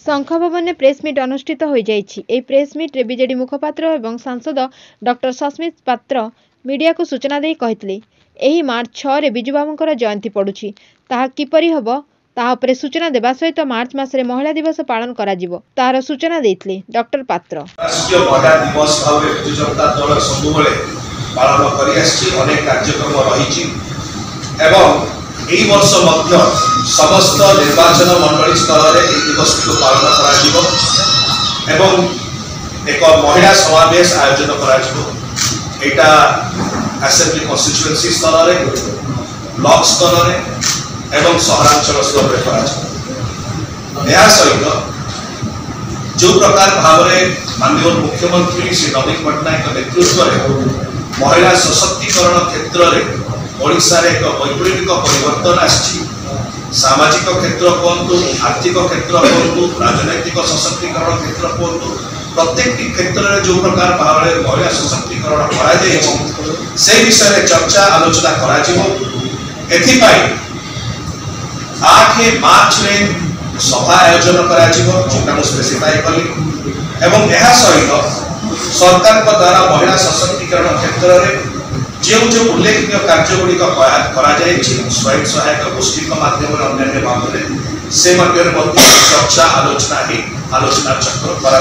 शंख भवन में प्रेसमिट अनुष्ठित हो जाइए। प्रेसमिट्रे बीजेडी मुखपात्र और सांसद डॉक्टर सस्मित पात्र मीडिया को सूचना दे कहते यही मार्च 6 रे बिजुबाबूंकर जयंती पड़ुछि ताहा किपरि हबो ताहा उपरे सूचना देबा सहित मार्च मासरे महिला दिवस पालन करा जिवो तार सूचना देथिले डॉक्टर पात्र। राष्ट्रीय महिला दिवस भावे बिजु जनता दल सबुबले पालन करि आछि, अनेक कार्यक्रम रहिछि एवं एई वर्ष मध्य समस्त निर्वाचन मंडली स्तर रे एई दिवस को पालन करा जिवो एवं एक महिला समावेश आयोजन करा जिवो। एटा असेंबली कन्स्टिट्यूएंसी स्तर रे, ब्लॉक स्तर रे एवं सहरांचल स्तर रे करा जिवो। या सहित जो प्रकार भाव में माननीय मुख्यमंत्री श्री नवीन पट्टनायक नेतृत्व में महिला सशक्तिकरण क्षेत्र में ओडिशा रे एक वैप्लविक परिवर्तन आछि। सामाजिक क्षेत्र कहतु, आर्थिक क्षेत्र कहतु, राजनैतिक सशक्तिकरण क्षेत्र कहतु, प्रत्येक क्षेत्र में जो प्रकार भाव में महिला सशक्तिकरण करा जाय से विषय चर्चा आलोचना करा जिवो। एथि पई 8 मार्च में सभा आयोजन करा जिवो जोटा मु स्पेसिफाई कली एवं यह सहित सरकार द्वारा महिला सशक्तिकरण क्षेत्र में जो जो उल्लेखनीय कार्यगुड़ी स्वयं सहायक गोष्ठी माध्यम अन्य भाव में से चर्चा आलोचना चक्र करा।